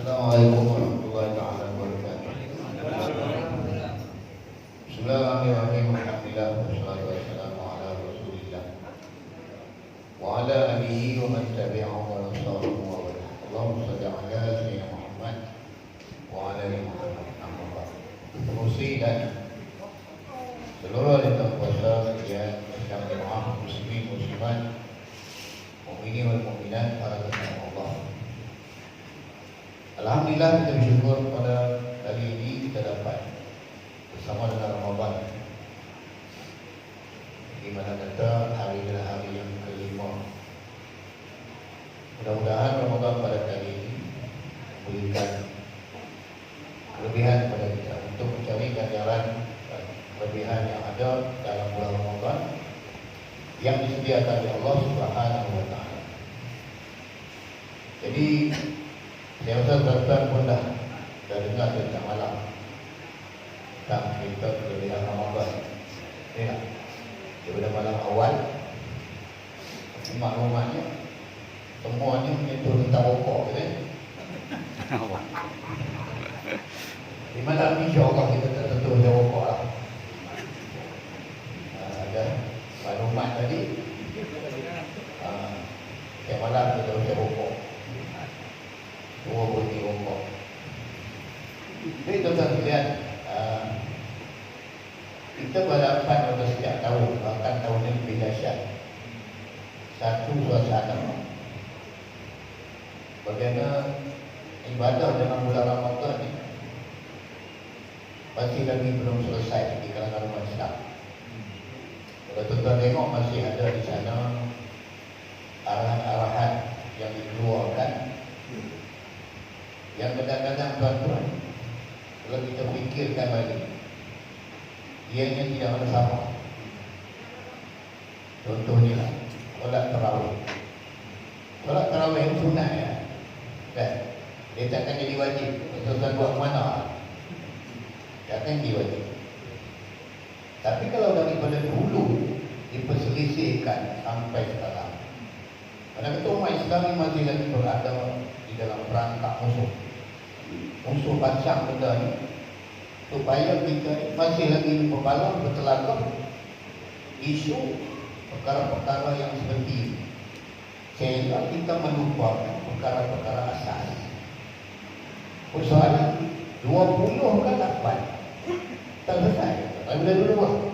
Assalamualaikum warahmatullahi taala wabarakatuh. Bismillahirrahmanirrahim. Alhamdulillah wassalatu wassalamu ala Rasulillah wa ala alihi wa man tabi'ahu wa nasahu wa wala. Allahumma shalli ala sayyidina Muhammad wa ala ali Muhammad. Amma ba'd. Pengurusi dan seluruh yang kuasa yang jamaah muslimin muslimat, mukminin wal mukminat, para hamba Allah. Alhamdulillah, kita bersyukur pada kali ini kita dapat bersama dengan Ramadan, di mana kata hari adalah hari yang kelima. Mudah-mudahan Ramadan pada kali ini memberikan kelebihan kepada kita untuk mencari ganjaran dan kelebihan yang ada dalam bulan Ramadan yang disediakan oleh Allah Subhanahu wa taala. Jadi saya rasa tuan-tuan pun dah dengar tentang malam tentang cerita kelebihan Ramadan. Ya, daripada malam awal maklumatnya semuanya menyentuh tentang rokok, kan? Di malam ni insya-Allah kita tak tentu tentang rokok lah. Ada maklumat tadi. Yang malam kita tentang rokok. Semua berhenti rokok. Jadi tuan-tuan sekalian, kita berhadapan pada setiap tahun, bahkan tahun ini lebih dahsyat. Satu suasana bagaimana ibadah dalam bulan Ramadan ini masih lagi belum selesai di kalangan umat Islam. Kalau tuan-tuan tengok, masih ada di sana arahan-arahan yang dikeluarkan yang kadang-kadang tuan-tuan, kalau kita fikirkan lagi, ianya tidak ada sama. Contohnya lah, solat tarawih. Solat tarawih itu sunat, ya, kan? Dia takkan jadi wajib. Tuan-tuan buat mana? Takkan jadi wajib. Tapi kalau daripada dulu diperselisihkan sampai sekarang, karena ketua umat Islam ini masih lagi berada di dalam perangkap musuh pasang benda ni, supaya kita masih lagi berbalang bertelagak isu perkara-perkara yang seperti ini, sehingga kita melupakan perkara-perkara asas. Persoalan 20 ke 8 tak selesai, ada dulu.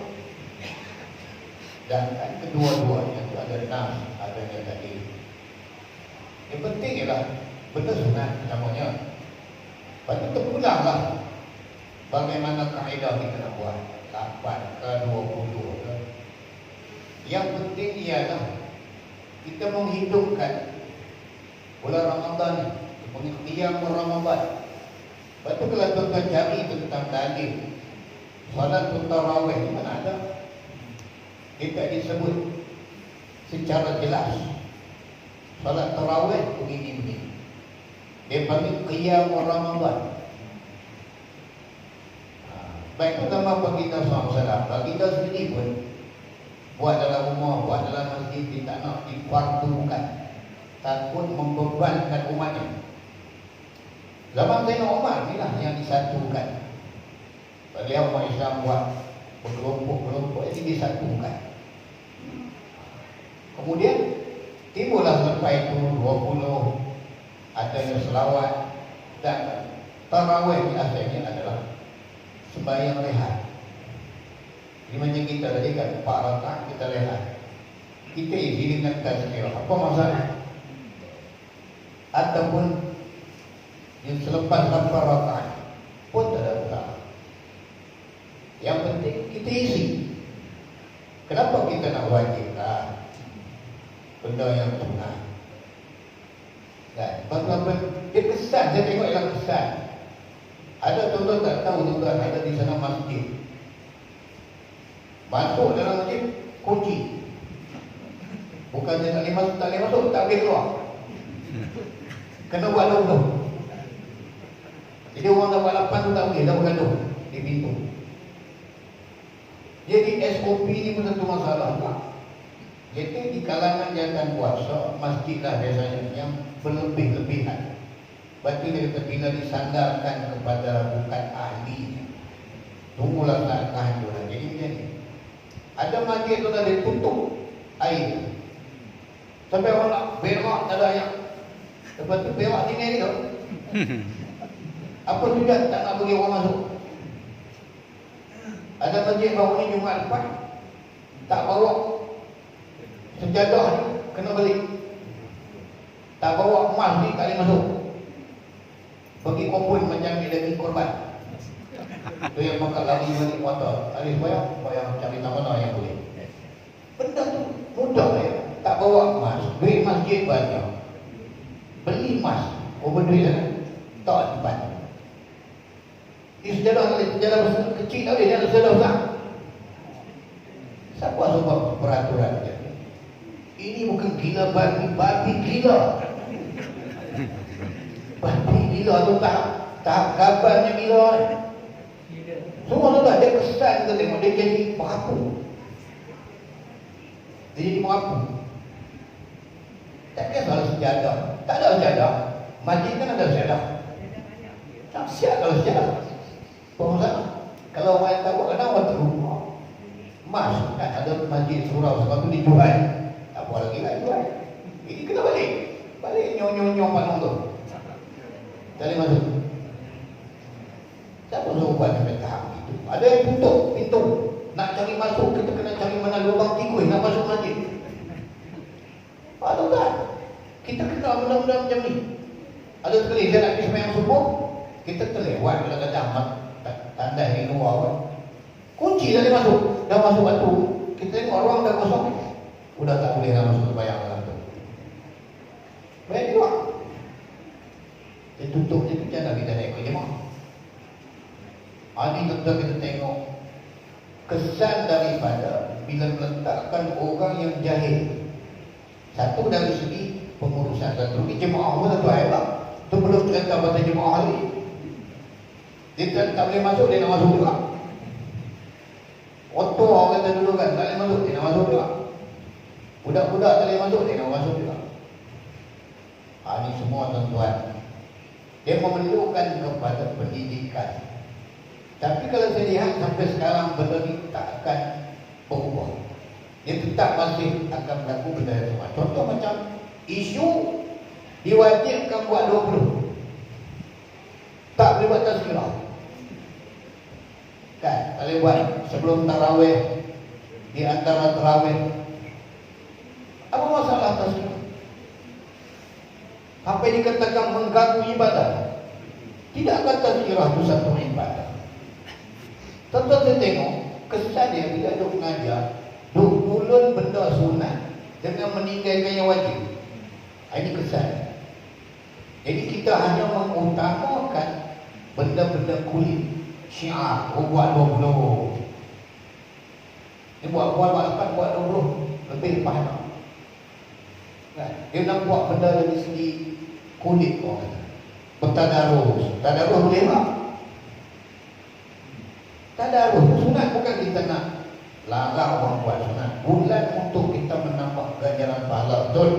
Dan kan kedua-duanya itu ada nas, adanya tadi. Yang penting ialah benda sunat namanya. Lepas itu terpulanglah bagaimana kaedah kita nak buat 8 ke 20 ke. Yang penting ialah kita menghidupkan bulan Ramadan, menghidupkan Ramadan. Lepas itu kalau tuan-tuan cari tentang dalil salat tarawih di mana ada, kita disebut secara jelas salat tarawih begini-begini. Dia panggil qiyam Ramadan. Baik pertama bagi kita SAW, bagi kita sendiri pun buat dalam rumah, buat dalam masjid, dia tak nak difardukan, takut membebankan umatnya. Zaman Sayyidina Umar inilah yang disatukan. Beliau umat Islam buat berkelompok-kelompok, jadi disatukan. Kemudian timbullah selepas itu 20 adanya selawat, dan tarawih asalnya adalah sembahyang rehat. Jadi macam kita tadi kan 4 rakaat kita rehat, kita isi dengan tazkirah, apa masalah? Ataupun yang selepas 8 rakaat pun tak ada masalah. Yang penting kita isi. Kenapa kita nak wajibkan benda yang sunat? Kan? Apa-apa dia kesan, saya tengok ialah kesan. Ada tuan-tuan tak tahu, tuan-tuan ada di sana masjid, masuk dalam masjid kunci. Bukan dia tak boleh masuk, tak boleh keluar. Kena buat dulu. Jadi orang dah buat 8 tu tak boleh, dah bergaduh di pintu. Jadi SOP ni pun satu masalah tak? Jadi di kalangan jantan puasa, masjid lah biasanya yang berlebih-lebihan. Berarti dia kata bila disandarkan kepada bukan ahli, tunggulah saat kehancuran. Jadi macam ni. Ada masjid tu dah ditutup air. Sampai orang nak berak tak ada air. Lepas tu berak sini tu. Apa tujuan tak nak bagi orang masuk? Ada masjid baru ni Jumaat lepas, tak bawa sejadah ni, kena balik. Tak bawa emas ni tak boleh masuk. Bagi kompon macam ni daging korban. Tu yang makan lagi balik motor. Alih bayang cari mana yang boleh. Benda tu mudah ya. Tak bawa emas, duit masjid banyak. Beli emas, berduit kan? Tak tempat. Di sejarah kecil tak boleh, dia ada sejarah besar. Siapa sebab peraturan macam ni? Ini bukan gila babi gila. Babi gila tu tahap kabarnya gila. Semua tu dah, dia kesan kita tengok, dia jadi merapu. Dia jadi merapu. Tak kira soal sejadah. Tak ada sejadah. Masjid kan ada sejadah. Tak siap kalau sejadah. Pengusaha. Kalau orang yang takut kena orang terlupa. Emas kan ada masjid surau sebab tu dijual. Tak apa lagi lah jual. Ini kena balik. Balik nyong-nyong panung tu. Tak boleh masuk. Siapa suruh buat sampai tahap itu? Ada yang tutup pintu. Nak cari masuk, kita kena cari mana lubang tikus nak masuk masjid. Tahu tak? Kita kena benda-benda macam ni. Ada sekali saya nak pergi sembahyang subuh, kita terlewat kalau kata amat tanda yang luar kan. Kunci dah dia masuk. Dah masuk batu. Kita tengok ruang dah kosong. Sudah tak boleh dah masuk sembahyang dalam tu. Baik juga. Dia tutup je tu jangan kita naik ke jemaah. Ini tentu kita tengok kesan daripada bila meletakkan orang yang jahil. Satu dari segi pengurusan dan rugi jemaah pun tentu hebat. Itu belum cerita pasal jemaah lagi. Dia tak boleh masuk, dia nak masuk juga. Auto orang kata dulu kan, tak boleh masuk, dia nak masuk juga. Budak-budak tak boleh masuk, dia nak masuk juga. Ini semua tuan-tuan, dia memerlukan kepada pendidikan. Tapi kalau saya lihat sampai sekarang benda ni tak akan berubah. Dia tetap masih akan berlaku benda yang sama. Contoh macam isu diwajibkan buat 20. Tak boleh buat tazkirah. Kan? Tak boleh buat sebelum tarawih, di antara tarawih. Apa masalah tazkirah? Sampai dikatakan mengganggu ibadah. Tidakkah tazkirah itu satu ibadah? Tentu saya tengok kesan dia bila duk mengajar, duk ulun benda sunat dengan meninggalkan yang wajib. Ini kesan. Jadi kita hanya mengutamakan benda-benda kulit, syiar, buat 20. Dia buat 8, buat 20, lebih pahala. Kan? Dia nak buat benda dari segi kulit orang. Bertadarus. Tadarus boleh tak? Tadarus sunat, bukan kita nak larang orang buat sunat. Bulan untuk kita menambah ganjaran pahala. Betul?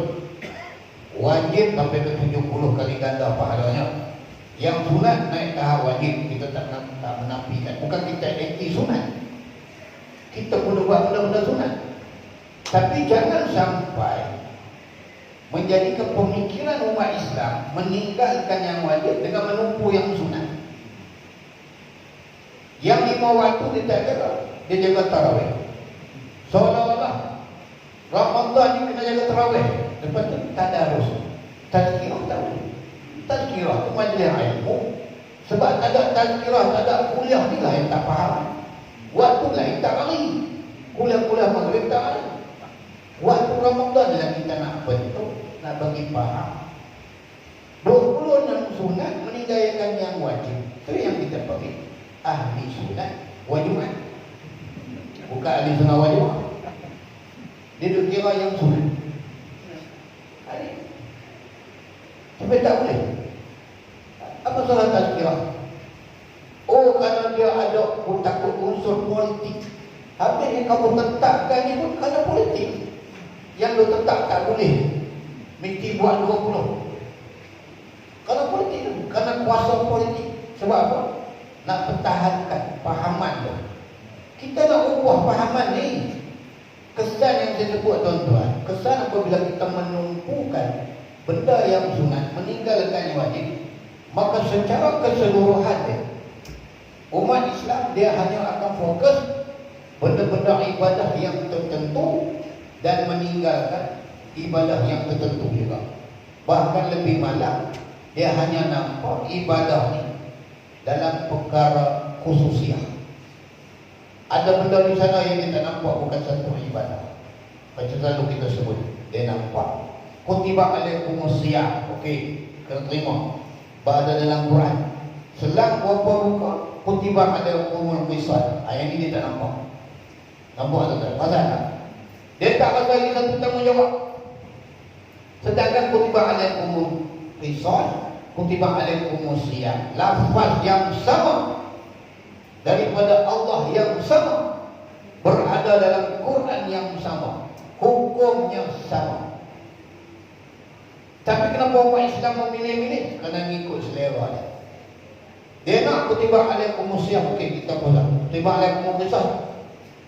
Wajib sampai ke 70 kali ganda pahalanya. Yang sunat naik tahap wajib, kita tak menafikan. Bukan kita anti sunat. Kita boleh buat benda-benda sunat. Tapi jangan sampai menjadikan pemikiran umat Islam meninggalkan yang wajib dengan menumpu yang sunat. Yang 5 waktu dia tak jaga, dia jaga tarawih. Seolah-olah Ramadan ni kena jaga tarawih. Lepas tu tadarus, tazkirah tak boleh. Tazkirah tu majlis ilmu. Sebab tak ada tazkirah, tak ada kuliah ni lah yang tak faham. Waktu lain tak lari. Kuliah-kuliah maghrib tak lari. Waktu Ramadan lah kita nak bentuk, nak bagi faham. 20 yang sunat meninggalkan yang wajib. Itu yang kita panggil ahli sunat wajibat. Bukan ahli sunat wajibat. Dia duk kira yang sunat. Tapi tak boleh. Apa salah tazkirah? Oh, kerana dia ada takut unsur politik. Habis yang kamu tetapkan ni pun kerana politik. Yang lu tetap tak boleh. Mesti buat 20. Kalau politik tu nak kuasa politik. Sebab apa? Nak pertahankan fahaman tu. Kita nak ubah fahaman ni. Kesan yang saya sebut tuan-tuan, kesan apabila kita menumpukan benda yang sunat, meninggalkan yang wajib, maka secara keseluruhan dia, umat Islam dia hanya akan fokus benda-benda ibadah yang tertentu dan meninggalkan ibadah yang tertentu juga. Bahkan lebih malang, dia hanya nampak ibadah ni dalam perkara khususiah. Ada benda di sana yang kita nampak bukan satu ibadah. Macam selalu kita sebut, dia nampak kutiba alaikumus siyam. Okey, kena terima. Berada dalam Quran. Selang berapa muka, kutiba alaikumul qisas. Ayat ini dia tak nampak. Nampak tak? Pasal tak? Dia tak rasa ini satu tanggungjawab. Sedangkan kutiba alaikumul qisas, kutiba alaikumus siyam, lafaz yang sama daripada Allah yang sama, berada dalam Quran yang sama, hukumnya sama. Tapi kenapa orang Islam memilih-milih? Kerana ngikut selera dia. Dia nak kutiba alaikumus siyam, okey kita pulang. Kutiba alaikumus qisas,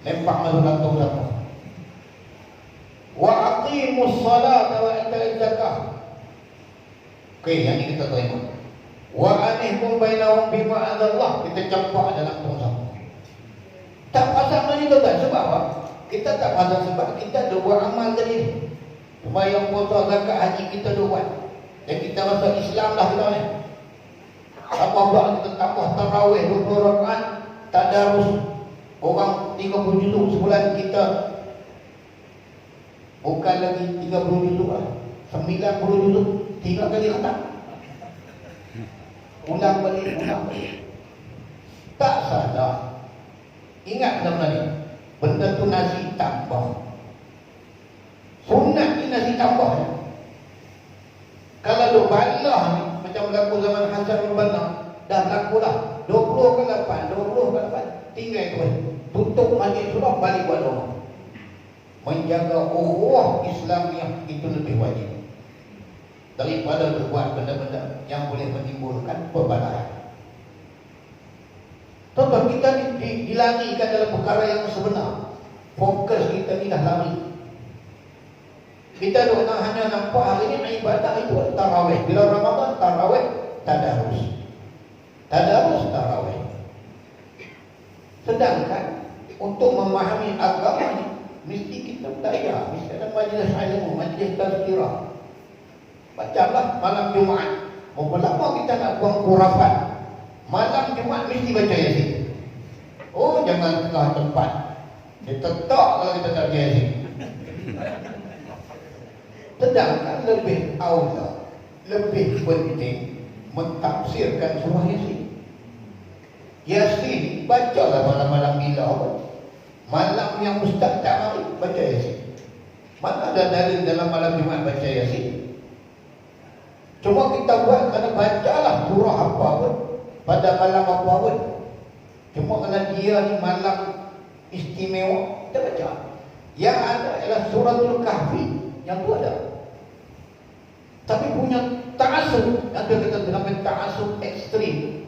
lempak masuk kantong siapa. Wa aqimus salata wa ataiz zakah. Okey, yang ini kita terima. Wa anihkum bainahum bima anzalallah, kita campak dalam tongsa. Tak pasal mana itu kan? Sebab apa? Kita tak pasal sebab kita ada buat amal tadi. Sembahyang, puasa, zakat, haji kita dah buat. Dan kita masuk Islam dah kita ni. Apa-apa kita tambah tarawih 20 rakaat, tadarus orang 30 juzuk sebulan kita. Bukan lagi 30 juzuk lah, 90 juzuk 3 kali khatam. Ulang balik. Tak salah. Ingat benda ni. Benda tu nasi tambah. Sunat ni nasi tambah. Kalau duk balah ni, macam berlaku zaman Hasan bin Banna, dah berlaku dah 20 ke 8, 20 ke 8, tinggal tu. Tutup masjid sudah, balik buat doa. Menjaga ukhuwah Islamiah itu lebih wajib daripada berbuat benda-benda yang boleh menimbulkan perbalahan. Tuan-tuan, kita dilarikan dalam perkara yang sebenar. Fokus kita ni dah lari. Kita hanya nampak hari ini ibadah itu tarawih. Bila Ramadan tarawih, tadarus. Tadarus, tarawih. Sedangkan untuk memahami agama ni mesti kita belajar. Mesti ada majlis ilmu, majlis tazkirah. Bacalah malam Jumaat. Berapa lama kita nak buang khurafat? Malam Jumaat mesti baca Yasin. Oh, jangan tengah tempat. Dia tetap kalau kita tak baca Yasin. Sedangkan lebih aula, lebih penting mentafsirkan surah Yasin. Yasin bacalah malam-malam bila. Malam yang ustaz tak mari baca Yasin. Mana ada dalil dalam malam Jumaat baca Yasin? Cuma kita buat kerana bacalah surah apa pun pada malam apa pun. Cuma kerana dia ni malam istimewa, kita baca. Yang ada ialah suratul kahfi, yang tu ada. Tapi punya ta'asub, yang tu kita dengan ta'asub ekstrim.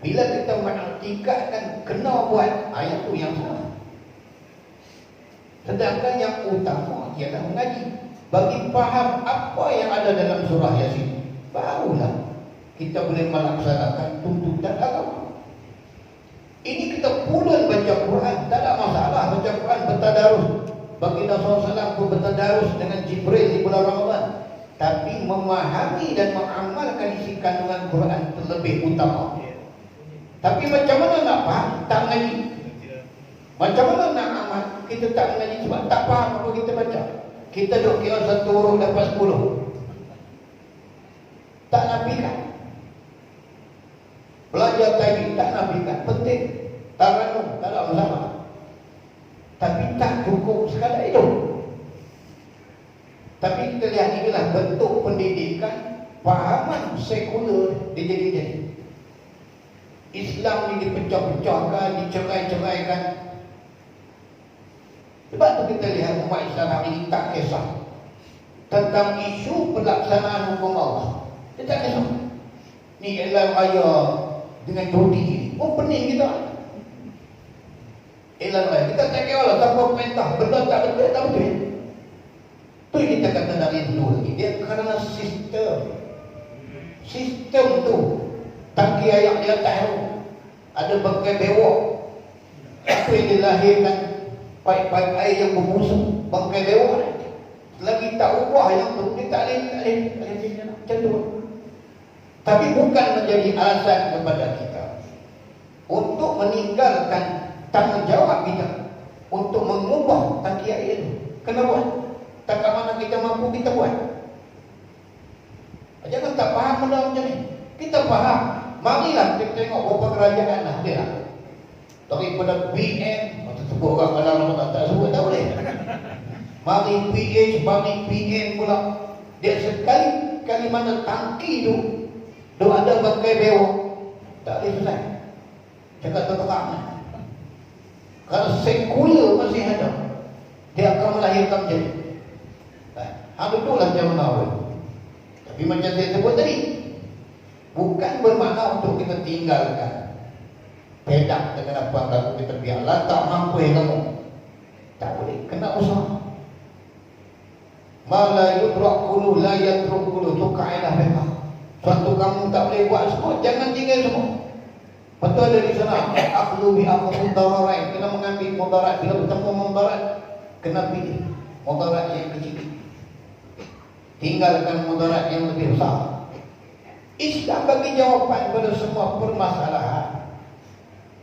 Bila kita menaktikkan kena buat, ayat tu yang salah. Sedangkan yang utama ialah mengaji. Bagi faham apa yang ada dalam surah Yasin, barulah kita boleh melaksanakan tuntutan agama. Ini kita pulun baca Quran, tak ada masalah baca Quran bertadarus. Baginda SAW pun bertadarus dengan Jibril di bulan Ramadan. Tapi memahami dan mengamalkan isi kandungan Quran terlebih utama. Tapi macam mana nak faham? Tak mengaji. Macam mana nak amal? Kita tak mengaji sebab tak faham apa kita baca. Kita duk kira satu huruf dapat 10. Tak nafikan. Belajar tajwid tak nafikan. Penting. Taranum tak ada masalah. Tapi tak cukup sekadar itu. Tapi kita lihat inilah bentuk pendidikan fahaman sekular dijadi-jadi. Islam ini dipecah-pecahkan, dicerai-ceraikan. Sebab tu kita lihat umat Islam hari ini tak kisah tentang isu pelaksanaan hukum Allah. Dia tak kisah. Ni elan raya dengan judi. Oh pening kita. Elan raya. Kita tak kira lah tanpa perintah. Benda tak betul, tak betul. Tu kita kata dari dulu lagi. Dia kerana sistem. Sistem tu. Tangki ayak dia tak tahu. Ada bangkai bewok. Apa yang dilahirkan paip-paip air yang bermusuh. Bangkai bewok ni. Lagi tak ubah yang tu. Dia tak boleh. Macam tu. Tapi bukan menjadi alasan kepada kita untuk meninggalkan tanggungjawab kita untuk mengubah tangki air itu. Kena buat. Tak kat mana kita mampu kita buat. Jangan tak faham benda macam ni. Kita faham. Marilah kita tengok berapa kerajaan dah ada. Daripada BN, sebut orang malam tak sebut tak boleh. Mari PH, mari PN pula. Dia sekali mana tangki tu dia ada bangkai bewok, tak boleh selesai. Cakap terang. Kalau sekular masih ada, dia akan melahirkan jadi. Hal itulah zaman awal. Tapi macam saya sebut tadi, bukan bermakna untuk kita tinggalkan pedak dengan apa yang laku kita biarlah tak mampu kamu. Tak boleh, kena usaha. Ma la yudrakulu la yatrukulu, itu kaedah memang. Suatu kamu tak boleh buat semua, jangan tinggal semua. Betul ada di sana, akhlu bi akhlu dararain, kena mengambil mudarat. Bila bertemu mudarat, kena pilih mudarat yang kecil, tinggalkan mudarat yang lebih besar. Islam bagi jawapan pada semua permasalahan.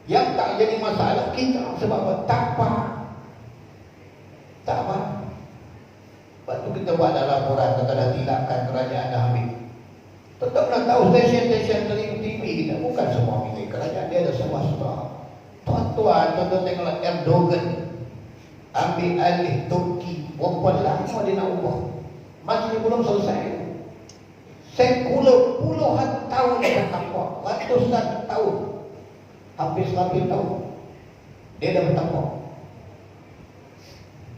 Yang tak jadi masalah kita sebab apa? Tak faham. Tak faham. Lepas tu kita buat dalam laporan, kata dah tilakkan kerajaan dah ambil. Tetaplah tahu stesen-stesen TV kita bukan semua milik kerajaan, dia ada swasta. Tuan-tuan, contoh tengoklah Erdogan ambil alih Turki, berapa lama dia nak ubah, masih belum selesai. Sekular puluhan tahun dia bertakwa, ratusan tahun, hampir 100 tahun dia dah bertakwa.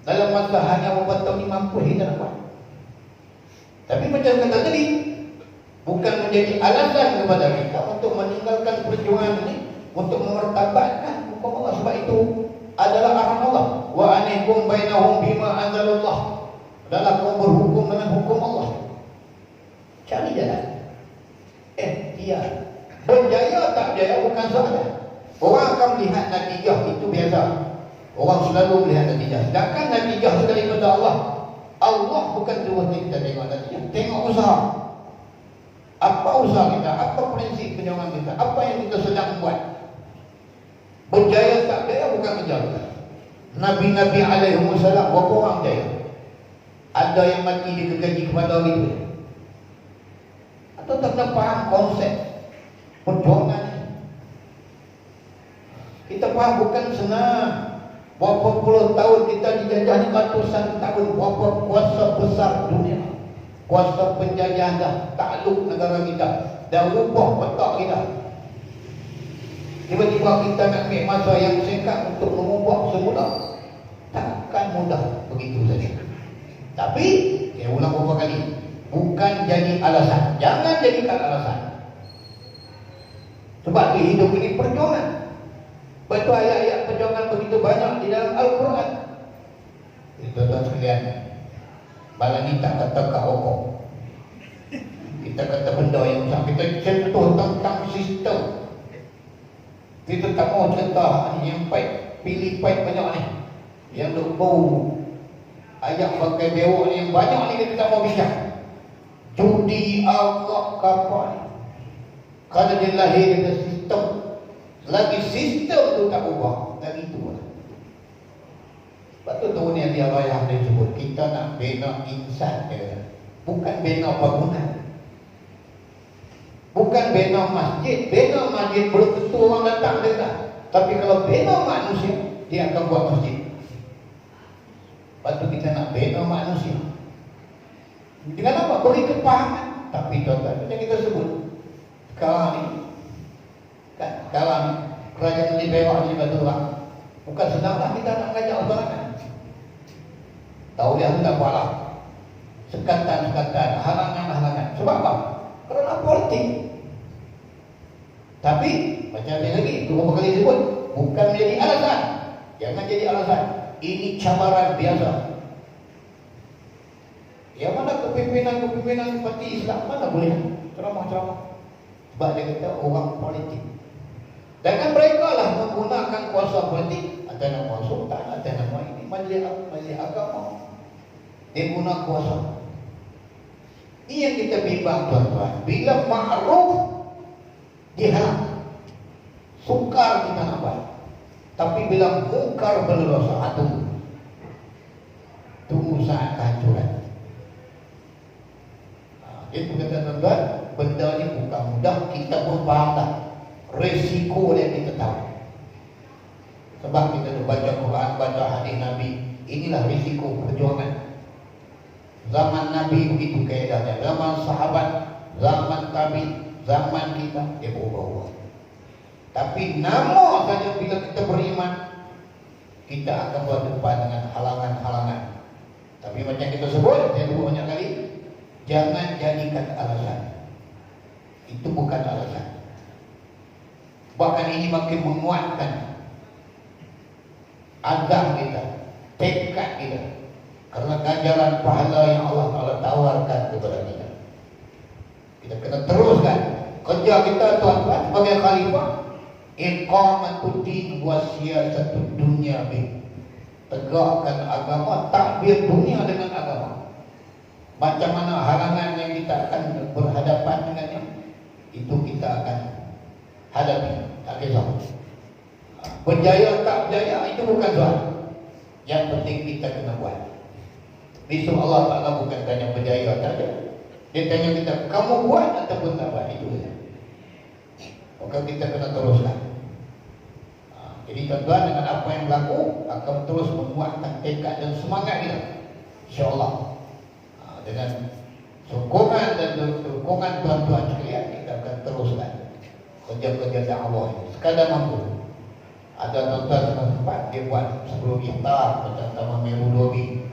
Dalam masa hanya beberapa tahun ni mampu dia nak buat. Tapi macam kata tadi, bukan menjadi alasan kepada kita untuk meninggalkan perjuangan ini, untuk memertabatkan hukum Allah. Sebab itu adalah arahan Allah. Wa anikum bainahum bima anzalallah. Adalah kau berhukum dengan hukum Allah. Cari jalan. Dia berjaya tak berjaya bukan soalan. Orang akan melihat natijah, itu biasa. Orang selalu melihat natijah. Sedangkan natijah itu daripada Allah. Allah bukan suruh kita tengok natijah. Tengok usaha. Apa usaha kita? Apa prinsip perjuangan kita? Apa yang kita sedang buat? Berjaya tak berjaya bukan kerja kita. Nabi-Nabi alaihimussalam berapa orang jaya? Ada yang mati dikegaji kepada orang itu. Atau tak pernah faham konsep perjuangan ini? Kita faham bukan senang. Berapa puluh tahun kita dijajah ni, ratusan tahun. Berapa kuasa besar dunia, kuasa penjajahan dah takluk negara kita, dah ubah petak kita. Tiba-tiba kita nak ambil masa yang singkat untuk mengubah semula. Takkan mudah begitu saja. Tapi saya ulang beberapa kali, bukan jadi alasan. Jangan jadikan alasan. Sebab di hidup ini perjuangan. Betul, ayat-ayat perjuangan begitu banyak di dalam Al-Quran. Tuan-tuan sekalian, malam ni tak kata kat rokok, kita kata benda yang besar. Kita contoh tentang sistem. Kita tak mau cerita yang pipe, pilih pipe banyak ni, yang bau ayam pakai bewok ni, yang banyak ni kita tak mau bincang. Judi Allah kapal ni, kalau dia lahir dari sistem, lagi sistem tu tak ubah, lagi tu lah. Sebab tu tahun yang dia raya dia sebut, kita nak bina insan, bukan bina bangunan, bukan bina masjid. Bina masjid belum tentu orang datang dia. Tapi kalau bina manusia, dia akan buat masjid. Sebab tu kita nak bina manusia. Dengan apa? Beri kepahaman. Tapi tuan-tuan, macam kita sebut sekarang ni, kan, sekarang ni kerajaan di bawah ni batu orang. Bukan sedanglah kita nak mengajak orang. Tahu dia tak buatlah sekatan-sekatan, halangan-halangan. Sebab apa? Kerana politik. Tapi macam lagi, beberapa kali sebut, bukan menjadi alasan. Jangan jadi alasan. Ini cabaran biasa. Yang mana kepimpinan parti Islam mana boleh ceramah-ceramah. Sebab dia kata orang politik. Dengan mereka lah menggunakan kuasa politik atas nama sultan, atas nama ini majlis agama. Dia guna kuasa. Ini yang kita bimbang tuan-tuan. Bila ma'ruf dihalang, sukar kita nampak. Tapi bila mungkar berdosa, tunggu saat kehancuran. Itu kata tuan-tuan, benda ni bukan mudah. Kita pun faham dah resiko yang kita tahu. Sebab kita baca Quran, baca hadis Nabi. Inilah risiko perjuangan. Zaman Nabi begitu keadaannya, zaman sahabat, zaman tabi, zaman kita, dia berubah-ubah. Tapi nama saja bila kita beriman, kita akan berdepan dengan halangan-halangan. Tapi macam kita sebut, saya sebut banyak kali, jangan jadikan alasan. Itu bukan alasan. Bahkan ini makin menguatkan azam kita, tekad kita. Karena ganjaran pahala yang Allah Ta'ala tawarkan kepada kita. Kita kena teruskan kerja kita tuan-tuan sebagai khalifah. Iqamatuddin wa siyasatud dunya bih. Tegakkan agama, takbir dunia dengan agama. Macam mana halangan yang kita akan berhadapan dengannya, itu kita akan hadapi. Tak kisah berjaya tak berjaya, itu bukan soal. Yang penting kita kena buat. Besok Allah Ta'ala bukan tanya berjaya tak ada. Dia tanya kita, kamu buat ataupun tak buat. Itu saja. Maka kita kena teruskan. Jadi tuan-tuan, dengan apa yang berlaku akan terus menguatkan tekad dan semangat kita, InsyaAllah. Dengan sokongan dan dukungan tuan-tuan sekalian, kita akan teruskan kerja-kerja dakwah ini sekadar mampu. Ada tuan-tuan sempat dia buat sebelum iftar macam Taman Meru Dobi.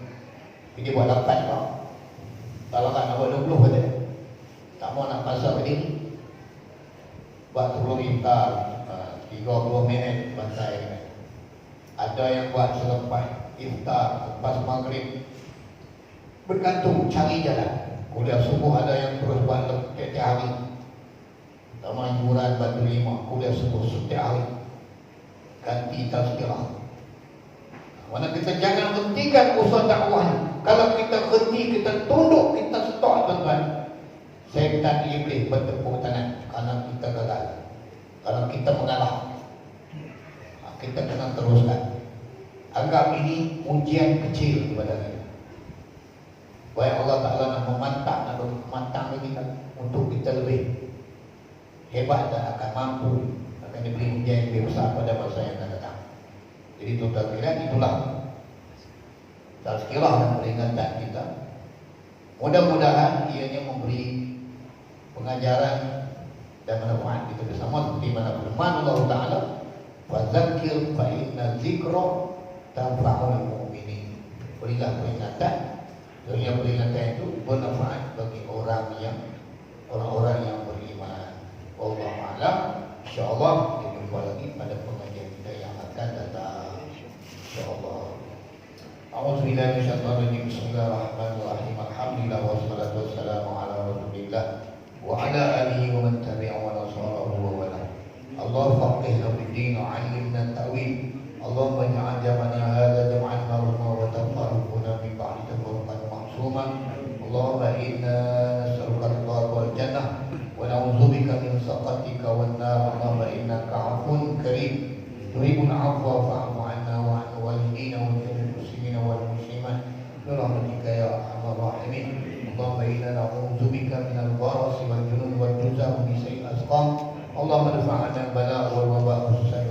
Dia buat 8 kau. Kalau nak buat 20 kata. Tak mau nak pasal begini. Buat sebelum iftar 30 minit bantai. Ada yang buat selepas iftar, lepas maghrib. Bergantung cari jalan. Kuliah subuh ada yang terus buat setiap hari. Taman hiburan Batu Lima, kuliah subuh setiap hari. Ganti tazkirah. Mana kita jangan hentikan usaha dakwah. Kalau kita henti, kita tunduk, kita stop tuan-tuan, syaitan iblis bertepuk tangan kerana kita gagal, kerana kita mengalah. Kita kena teruskan. Anggap ini ujian kecil kepada kita. Baik Allah Ta'ala nak memantang kita untuk kita lebih hebat dan akan mampu, akan diberi ujian yang lebih besar pada masa yang akan datang. Jadi tuan-tuan sekalian, itulah tazkirah dan peringatan kita. Mudah-mudahan ianya memberi pengajaran dan manfaat kita bersama, seperti mana firman Allah Ta'ala, fadzakir fa inna dzikra tanfa'ul mu'minin. Berilah peringatan, dan peringatan itu bermanfaat bagi orang-orang yang beriman. Wallahu a'lam. InsyaAllah kita jumpa lagi pada pengajian kita yang akan datang, InsyaAllah. A'udzubillahi minasyaitonir rajim. Bismillahirrahmanirrahim. Alhamdulillah wassalatu wassalamu ala Rasulillah wa ala alihi wa man tabi'a wa nasarahu wa wala. Allah faqihna fid-din wa 'allimna at-ta'wil. Allahumma ij'al jam'ana hadha jam'an marhuma wa tafarruquna min ba'di tafarruqan ma'suma. Allahumma inna nas'aluka ridhaka wal jannah wa na'udzubika min sakhatika wan nar. Allahumma innaka 'afuwun karim tuhibbul 'afwa fa'fu 'anna wa 'an walidina wa والمسلمات برحمتك يا ارحم الراحمين. اللهم انا نعوذ بك من البرص والجنون والجزام بسيء الاسقام. اللهم ادفع عنا البلاء والوباء والسيء